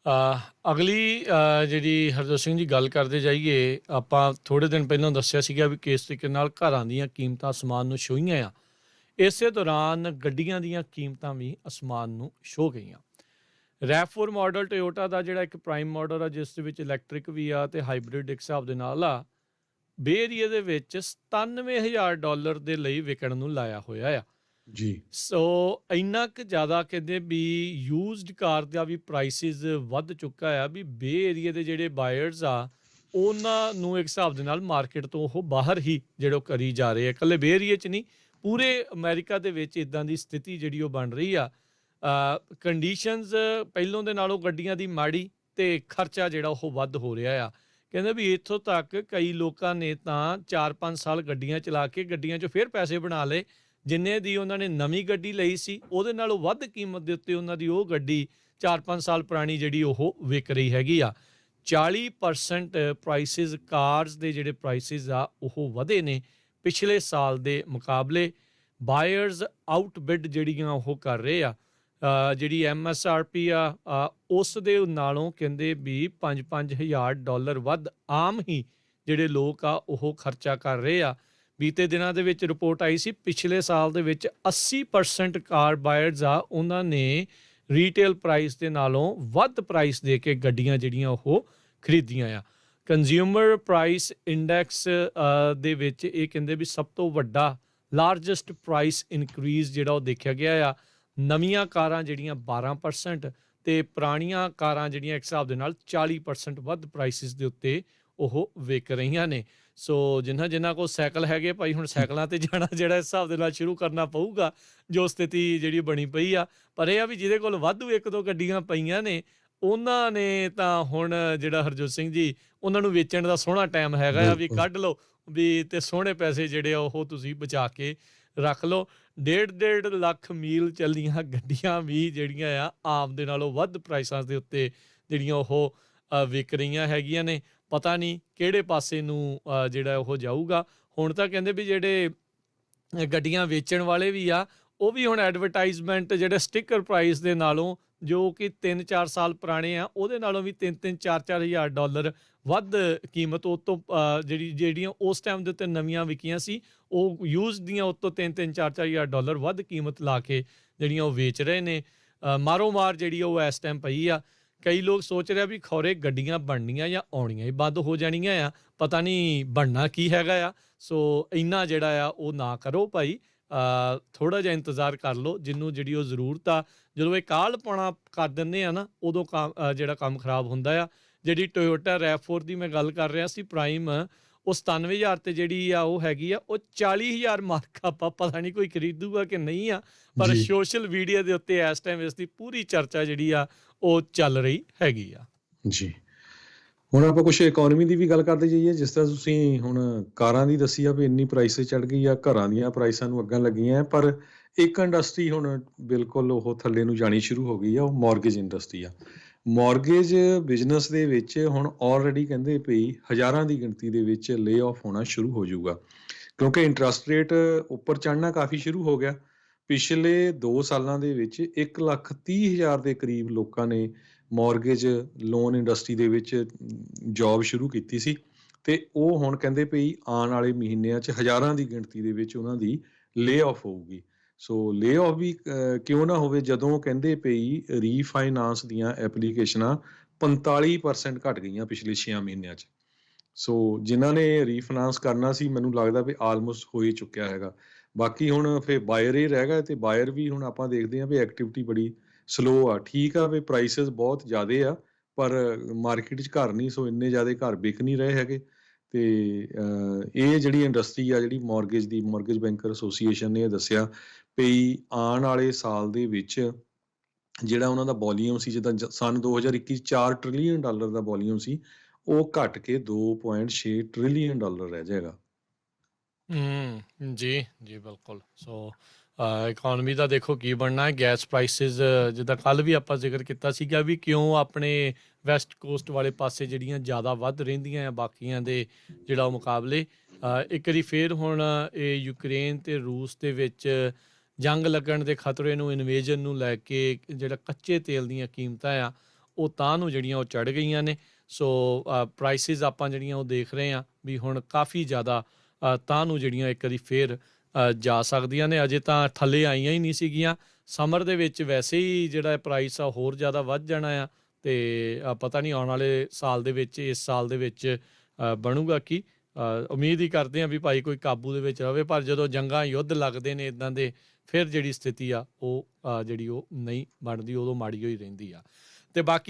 ਅਗਲੀ ਜਿਹੜੀ ਹਰਜੋਤ ਸਿੰਘ ਜੀ ਗੱਲ ਕਰਦੇ ਜਾਈਏ, ਆਪਾਂ ਥੋੜ੍ਹੇ ਦਿਨ ਪਹਿਲਾਂ ਦੱਸਿਆ ਸੀਗਾ ਵੀ ਕਿਸ ਤਰੀਕੇ ਨਾਲ ਘਰਾਂ ਦੀਆਂ ਕੀਮਤਾਂ ਅਸਮਾਨ ਨੂੰ ਛੂਹੀਆਂ ਆ। ਇਸੇ ਦੌਰਾਨ ਗੱਡੀਆਂ ਦੀਆਂ ਕੀਮਤਾਂ ਵੀ ਅਸਮਾਨ ਨੂੰ ਛੂਹ ਗਈਆਂ। ਰੈਵ4 ਮਾਡਲ ਟੋਯੋਟਾ ਦਾ ਜਿਹੜਾ ਇੱਕ ਪ੍ਰਾਈਮ ਮਾਡਲ ਆ, ਜਿਸ ਦੇ ਵਿੱਚ ਇਲੈਕਟ੍ਰਿਕ ਵੀ ਆ ਅਤੇ ਹਾਈਬ੍ਰਿਡ ਇੱਕ ਹਿਸਾਬ ਦੇ ਨਾਲ ਆ, ਬੇ ਏਰੀਏ ਦੇ ਵਿੱਚ $97,000 ਦੇ ਲਈ ਵਿਕਣ ਨੂੰ ਲਾਇਆ ਹੋਇਆ ਆ। ਜੀ। ਸੋ ਇੰਨਾ ਕੁ ਜ਼ਿਆਦਾ ਕਹਿੰਦੇ ਵੀ ਯੂਜ਼ਡ ਕਾਰ ਦਾ ਵੀ ਪ੍ਰਾਈਸਿਸ ਵੱਧ ਚੁੱਕਾ ਆ ਵੀ ਬੇ ਏਰੀਏ ਦੇ ਜਿਹੜੇ ਬਾਇਰਸ ਆ, ਉਹਨਾਂ ਨੂੰ ਇੱਕ ਹਿਸਾਬ ਦੇ ਨਾਲ ਮਾਰਕੀਟ ਤੋਂ ਉਹ ਬਾਹਰ ਹੀ ਜਿਹੜੇ ਉਹ ਕਰੀ ਜਾ ਰਹੇ ਆ। ਇਕੱਲੇ ਬੇ ਏਰੀਏ 'ਚ ਨਹੀਂ, ਪੂਰੇ ਅਮਰੀਕਾ ਦੇ ਵਿੱਚ ਇੱਦਾਂ ਦੀ ਸਥਿਤੀ ਜਿਹੜੀ ਉਹ ਬਣ ਰਹੀ ਆ। ਕੰਡੀਸ਼ਨਸ ਪਹਿਲੋਂ ਦੇ ਨਾਲੋਂ ਗੱਡੀਆਂ ਦੀ ਮਾੜੀ ਅਤੇ ਖਰਚਾ ਜਿਹੜਾ ਉਹ ਵੱਧ ਹੋ ਰਿਹਾ ਆ। ਕਹਿੰਦੇ ਵੀ ਇੱਥੋਂ ਤੱਕ ਕਈ ਲੋਕਾਂ ਨੇ ਤਾਂ 4-5 ਸਾਲ ਗੱਡੀਆਂ ਚਲਾ ਕੇ ਗੱਡੀਆਂ 'ਚੋਂ ਫਿਰ ਪੈਸੇ ਬਣਾ ਲਏ। ਜਿੰਨੇ ਦੀ ਉਹਨਾਂ ਨੇ ਨਵੀਂ ਗੱਡੀ ਲਈ ਸੀ, ਉਹਦੇ ਨਾਲੋਂ ਵੱਧ ਕੀਮਤ ਦੇ ਉੱਤੇ ਉਹਨਾਂ ਦੀ ਉਹ ਗੱਡੀ 4-5 ਸਾਲ ਪੁਰਾਣੀ ਜਿਹੜੀ ਉਹ ਵਿਕ ਰਹੀ ਹੈਗੀ ਆ। 40% ਪ੍ਰਾਈਸਿਸ ਕਾਰਸ ਦੇ ਜਿਹੜੇ ਪ੍ਰਾਈਸਿਸ ਆ ਉਹ ਵਧੇ ਨੇ ਪਿਛਲੇ ਸਾਲ ਦੇ ਮੁਕਾਬਲੇ। ਬਾਇਰਸ ਆਊਟਬਿਡ ਜਿਹੜੀਆਂ ਉਹ ਕਰ ਰਹੇ ਆ। ਜਿਹੜੀ MSRP ਆ ਉਸ ਦੇ ਨਾਲੋਂ ਕਹਿੰਦੇ ਵੀ $5,000 ਵੱਧ ਆਮ ਹੀ ਜਿਹੜੇ ਲੋਕ ਆ ਉਹ ਖਰਚਾ ਕਰ ਰਹੇ ਆ। ਬੀਤੇ ਦਿਨਾਂ ਦੇ ਵਿੱਚ ਰਿਪੋਰਟ ਆਈ ਸੀ, ਪਿਛਲੇ ਸਾਲ ਦੇ ਵਿੱਚ 80% ਕਾਰ ਬਾਇਰਸ ਆ ਉਹਨਾਂ ਨੇ ਰੀਟੇਲ ਪ੍ਰਾਈਸ ਦੇ ਨਾਲੋਂ ਵੱਧ ਪ੍ਰਾਈਸ ਦੇ ਕੇ ਗੱਡੀਆਂ ਜਿਹੜੀਆਂ ਉਹ ਖਰੀਦੀਆਂ ਆ। ਕੰਜ਼ਿਊਮਰ ਪ੍ਰਾਈਸ ਇੰਡੈਕਸ ਦੇ ਵਿੱਚ ਇਹ ਕਹਿੰਦੇ ਵੀ ਸਭ ਤੋਂ ਵੱਡਾ ਲਾਰਜੈਸਟ ਪ੍ਰਾਈਸ ਇਨਕਰੀਜ਼ ਜਿਹੜਾ ਉਹ ਦੇਖਿਆ ਗਿਆ ਆ। ਨਵੀਆਂ ਕਾਰਾਂ ਜਿਹੜੀਆਂ 12% ਅਤੇ ਪੁਰਾਣੀਆਂ ਕਾਰਾਂ ਜਿਹੜੀਆਂ ਇੱਕ ਹਿਸਾਬ ਦੇ ਨਾਲ 40% ਵੱਧ ਪ੍ਰਾਈਸਿਸ ਦੇ ਉੱਤੇ ਉਹ ਵਿਕ ਰਹੀਆਂ ਨੇ। ਸੋ ਜਿਨ੍ਹਾਂ ਕੋਲ ਸਾਈਕਲ ਹੈਗੇ ਭਾਈ, ਹੁਣ ਸਾਈਕਲਾਂ 'ਤੇ ਜਾਣਾ ਜਿਹੜਾ ਇਸ ਹਿਸਾਬ ਦੇ ਨਾਲ ਸ਼ੁਰੂ ਕਰਨਾ ਪਊਗਾ, ਜੋ ਸਥਿਤੀ ਜਿਹੜੀ ਬਣੀ ਪਈ ਆ। ਪਰ ਇਹ ਆ ਵੀ ਜਿਹਦੇ ਕੋਲ ਵਾਧੂ 1-2 ਗੱਡੀਆਂ ਪਈਆਂ ਨੇ, ਉਹਨਾਂ ਨੇ ਤਾਂ ਹੁਣ ਜਿਹੜਾ ਹਰਜੋਤ ਸਿੰਘ ਜੀ, ਉਹਨਾਂ ਨੂੰ ਵੇਚਣ ਦਾ ਸੋਹਣਾ ਟਾਈਮ ਹੈਗਾ ਆ ਵੀ ਕੱਢ ਲਓ ਵੀ, ਅਤੇ ਸੋਹਣੇ ਪੈਸੇ ਜਿਹੜੇ ਆ ਉਹ ਤੁਸੀਂ ਬਚਾ ਕੇ ਰੱਖ ਲਓ। 1.5 ਲੱਖ ਮੀਲ ਚੱਲੀਆਂ ਗੱਡੀਆਂ ਵੀ ਜਿਹੜੀਆਂ ਆ ਆਮ ਦੇ ਨਾਲੋਂ ਵੱਧ ਪ੍ਰਾਈਸਾਂ ਦੇ ਉੱਤੇ ਜਿਹੜੀਆਂ ਉਹ ਵਿਕ ਰਹੀਆਂ ਹੈਗੀਆਂ ਨੇ। ਪਤਾ ਨਹੀਂ ਕਿਹੜੇ ਪਾਸੇ ਨੂੰ ਜਿਹੜਾ ਉਹ ਜਾਊਗਾ। ਹੁਣ ਤਾਂ ਕਹਿੰਦੇ ਵੀ ਜਿਹੜੇ ਗੱਡੀਆਂ ਵੇਚਣ ਵਾਲੇ ਵੀ ਆ, ਉਹ ਵੀ ਹੁਣ ਐਡਵਰਟਾਈਜ਼ਮੈਂਟ ਜਿਹੜੇ ਸਟਿੱਕਰ ਪ੍ਰਾਈਸ ਦੇ ਨਾਲੋਂ, ਜੋ ਕਿ 3-4 ਸਾਲ ਪੁਰਾਣੇ ਆ, ਉਹਦੇ ਨਾਲੋਂ ਵੀ $3,000-4,000 ਵੱਧ ਕੀਮਤ ਉਹ ਤੋਂ ਜਿਹੜੀਆਂ ਉਸ ਟਾਈਮ ਦੇ ਉੱਤੇ ਨਵੀਆਂ ਵਿਕੀਆਂ ਸੀ, ਉਹ ਯੂਜ਼ ਦੀਆਂ ਉੱਤੋਂ $3,000-4,000 ਵੱਧ ਕੀਮਤ ਲਾ ਕੇ ਜਿਹੜੀਆਂ ਉਹ ਵੇਚ ਰਹੇ ਨੇ। ਮਾਰੋ ਮਾਰ ਜਿਹੜੀ ਉਹ ਇਸ ਟਾਈਮ ਪਈ ਆ। ਕਈ ਲੋਕ ਸੋਚ ਰਿਹਾ ਵੀ ਖੌਰੇ ਗੱਡੀਆਂ ਬਣਨੀਆਂ ਜਾਂ ਆਉਣੀਆਂ ਹੀ ਬੰਦ ਹੋ ਜਾਣੀਆਂ ਆ, ਪਤਾ ਨਹੀਂ ਬਣਨਾ ਕੀ ਹੈਗਾ ਆ। ਸੋ ਇੰਨਾ ਜਿਹੜਾ ਆ ਉਹ ਨਾ ਕਰੋ ਭਾਈ, ਥੋੜ੍ਹਾ ਜਿਹਾ ਇੰਤਜ਼ਾਰ ਕਰ ਲਓ। ਜਿਹਨੂੰ ਜਿਹੜੀ ਉਹ ਜ਼ਰੂਰਤ ਆ, ਜਦੋਂ ਇਹ ਕਾਹਲਪੁਣਾ ਕਰ ਦਿੰਦੇ ਆ ਨਾ, ਉਦੋਂ ਜਿਹੜਾ ਕੰਮ ਖਰਾਬ ਹੁੰਦਾ ਆ। ਜਿਹੜੀ ਟੋਯੋਟਾ ਰੈਵ4 ਦੀ ਮੈਂ ਗੱਲ ਕਰ ਰਿਹਾ ਸੀ ਪ੍ਰਾਈਮ, ਉਹ 97,000 ਤੇ ਜਿਹੜੀ ਆ ਉਹ ਹੈਗੀ ਆ, ਉਹ 40,000 ਮਾਰਕਅਪ ਆ। ਪਤਾ ਨਹੀਂ ਕੋਈ ਖਰੀਦੂਗਾ ਕਿ ਨਹੀਂ ਆ, ਪਰ ਜੀ। ਸੋਸ਼ਲ ਮੀਡੀਆ ਦੇ ਉੱਤੇ ਇਸ ਟਾਈਮ ਇਸ ਦੀ ਪੂਰੀ ਚਰਚਾ ਜਿਹੜੀ ਆ ਉਹ ਚੱਲ ਰਹੀ ਹੈਗੀ ਆ। ਜੀ। ਹੁਣ ਆਪਾਂ ਕੁਛ ਇਕੋਨਮੀ ਦੀ ਵੀ ਗੱਲ ਕਰਦੇ ਜਾਈਏ। ਜਿਸ ਤਰ੍ਹਾਂ ਤੁਸੀਂ ਹੁਣ ਕਾਰਾਂ ਦੀ ਦੱਸੀ ਆ ਵੀ ਇੰਨੀ ਪ੍ਰਾਈਸਿਸ ਚੜ੍ਹ ਗਈ ਆ, ਘਰਾਂ ਦੀਆਂ ਪ੍ਰਾਈਸਾਂ ਨੂੰ ਅੱਗਾਂ ਲੱਗੀਆਂ, ਪਰ ਇੱਕ ਇੰਡਸਟਰੀ ਹੁਣ ਬਿਲਕੁਲ ਉਹ ਥੱਲੇ ਨੂੰ ਜਾਣੀ ਸ਼ੁਰੂ ਹੋ ਗਈ ਆ, ਉਹ ਮੌਰਗੇਜ ਇੰਡਸਟਰੀ ਆ। ਮੌਰਗੇਜ ਬਿਜ਼ਨਸ ਦੇ ਵਿੱਚ ਹੁਣ ਆਲਰੇਡੀ ਕਹਿੰਦੇ ਪਈ ਹਜ਼ਾਰਾਂ ਦੀ ਗਿਣਤੀ ਦੇ ਵਿੱਚ ਲੇ ਆਫ ਹੋਣਾ ਸ਼ੁਰੂ ਹੋ ਜਾਊਗਾ, ਕਿਉਂਕਿ ਇੰਟਰਸਟ ਰੇਟ ਉੱਪਰ ਚੜ੍ਹਨਾ ਕਾਫੀ ਸ਼ੁਰੂ ਹੋ ਗਿਆ। ਪਿਛਲੇ 2 ਸਾਲਾਂ ਦੇ ਵਿੱਚ 1,30,000 ਦੇ ਕਰੀਬ ਲੋਕਾਂ ਨੇ ਮੌਰਗੇਜ ਲੋਨ ਇੰਡਸਟਰੀ ਦੇ ਵਿੱਚ ਜੋਬ ਸ਼ੁਰੂ ਕੀਤੀ ਸੀ, ਅਤੇ ਉਹ ਹੁਣ ਕਹਿੰਦੇ ਪਈ ਆਉਣ ਵਾਲੇ ਮਹੀਨਿਆਂ 'ਚ ਹਜ਼ਾਰਾਂ ਦੀ ਗਿਣਤੀ ਦੇ ਵਿੱਚ ਉਹਨਾਂ ਦੀ ਲੇ ਆਫ ਹੋਊਗੀ। ਸੋ ਲੇ ਆਫ ਵੀ ਕਿਉਂ ਨਾ ਹੋਵੇ, ਜਦੋਂ ਕਹਿੰਦੇ ਪਈ ਰੀਫਾਈਨਾਂਸ ਦੀਆਂ ਐਪਲੀਕੇਸ਼ਨਾਂ 45% ਘੱਟ ਗਈਆਂ ਪਿਛਲੇ 6 ਮਹੀਨਿਆਂ 'ਚ। ਸੋ ਜਿਨ੍ਹਾਂ ਨੇ ਰੀਫਾਈਨਾਂਸ ਕਰਨਾ ਸੀ, ਮੈਨੂੰ ਲੱਗਦਾ ਵੀ ਆਲਮੋਸਟ ਹੋ ਹੀ ਚੁੱਕਿਆ ਹੈਗਾ। ਬਾਕੀ ਹੁਣ ਫਿਰ ਬਾਇਰ ਹੀ ਰਹਿ ਗਿਆ, ਅਤੇ ਬਾਇਰ ਵੀ ਹੁਣ ਆਪਾਂ ਦੇਖਦੇ ਹਾਂ ਵੀ ਐਕਟੀਵਿਟੀ ਬੜੀ ਸਲੋ ਆ। ਠੀਕ ਆ ਵੀ ਪ੍ਰਾਈਸਿਸ ਬਹੁਤ ਜ਼ਿਆਦੇ ਆ, ਪਰ ਮਾਰਕੀਟ 'ਚ ਘਰ ਨਹੀਂ, ਸੋ ਇੰਨੇ ਜ਼ਿਆਦਾ ਘਰ ਵਿਕ ਨਹੀਂ ਰਹੇ ਹੈਗੇ। ਅਤੇ ਇਹ ਜਿਹੜੀ ਇੰਡਸਟਰੀ ਆ, ਜਿਹੜੀ ਮੌਰਗੇਜ ਦੀ, ਮੌਰਗੇਜ ਬੈਂਕਰ ਐਸੋਸੀਏਸ਼ਨ ਨੇ ਇਹ ਦੱਸਿਆ ਵੀ ਆਉਣ ਵਾਲੇ ਸਾਲ ਦੇ ਵਿੱਚ ਜਿਹੜਾ ਉਹਨਾਂ ਦਾ ਵੋਲੀਅਮ ਸੀ, ਜਿੱਦਾਂ ਸੰਨ 2021 $4 ਟ੍ਰਿਲੀਅਨ ਦਾ ਵੋਲੀਅਮ ਸੀ, ਉਹ ਘੱਟ ਕੇ $2.6 ਟ੍ਰਿਲੀਅਨ ਰਹਿ ਜਾਏਗਾ। ਜੀ ਜੀ ਬਿਲਕੁਲ। ਸੋ ਇਕੋਨਮੀ ਦਾ ਦੇਖੋ ਕੀ ਬਣਨਾ ਹੈ। ਗੈਸ ਪ੍ਰਾਈਸਿਸ, ਜਿੱਦਾਂ ਕੱਲ੍ਹ ਵੀ ਆਪਾਂ ਜ਼ਿਕਰ ਕੀਤਾ ਸੀਗਾ ਵੀ ਕਿਉਂ ਆਪਣੇ ਵੈਸਟ ਕੋਸਟ ਵਾਲੇ ਪਾਸੇ ਜਿਹੜੀਆਂ ਜ਼ਿਆਦਾ ਵੱਧ ਰਹਿੰਦੀਆਂ ਆ ਬਾਕੀਆਂ ਦੇ ਜਿਹੜਾ ਉਹ ਮੁਕਾਬਲੇ। ਇੱਕ ਵਾਰੀ ਫੇਰ ਹੁਣ ਇਹ ਯੂਕਰੇਨ ਅਤੇ ਰੂਸ ਦੇ ਵਿੱਚ ਜੰਗ ਲੱਗਣ ਦੇ ਖਤਰੇ ਨੂੰ, ਇਨਵੇਜਨ ਨੂੰ ਲੈ ਕੇ ਜਿਹੜਾ ਕੱਚੇ ਤੇਲ ਦੀਆਂ ਕੀਮਤਾਂ ਆ ਉਹ ਤਾਂ ਨੂੰ ਜਿਹੜੀਆਂ ਉਹ ਚੜ੍ਹ ਗਈਆਂ ਨੇ। ਸੋ ਪ੍ਰਾਈਸਿਸ ਆਪਾਂ ਜਿਹੜੀਆਂ ਉਹ ਦੇਖ ਰਹੇ ਹਾਂ ਵੀ ਹੁਣ ਕਾਫੀ ਜ਼ਿਆਦਾ ਤਾਂ ਨੂੰ ਜਿਹੜੀਆਂ ਇੱਕ ਵਾਰੀ ਫੇਰ ਜਾ ਸਕਦੀਆਂ ਨੇ। ਅਜੇ ਤਾਂ ਥੱਲੇ ਆਈਆਂ ਹੀ ਨਹੀਂ ਸੀਗੀਆਂ। ਸਮਰ ਦੇ ਵਿੱਚ ਵੈਸੇ ਹੀ ਜਿਹੜਾ ਪ੍ਰਾਈਸ ਆ ਹੋਰ ਜ਼ਿਆਦਾ ਵੱਧ ਜਾਣਾ ਆ, ਅਤੇ ਪਤਾ ਨਹੀਂ ਆਉਣ ਵਾਲੇ ਸਾਲ ਦੇ ਵਿੱਚ, ਇਸ ਸਾਲ ਦੇ ਵਿੱਚ ਬਣੂਗਾ ਕੀ। ਉਮੀਦ ਹੀ ਕਰਦੇ ਹਾਂ ਵੀ ਭਾਈ ਕੋਈ ਕਾਬੂ ਦੇ ਵਿੱਚ ਰਵੇ, ਪਰ ਜਦੋਂ ਜੰਗਾਂ ਯੁੱਧ ਲੱਗਦੇ ਨੇ ਇੱਦਾਂ ਦੇ, ਫਿਰ ਜਿਹੜੀ ਸਥਿਤੀ ਆ ਉਹ ਜਿਹੜੀ ਉਹ ਨਹੀਂ ਬਣਦੀ, ਉਦੋਂ ਮਾੜੀ ਹੋਈ ਰਹਿੰਦੀ ਆ। ਅਤੇ ਬਾਕੀ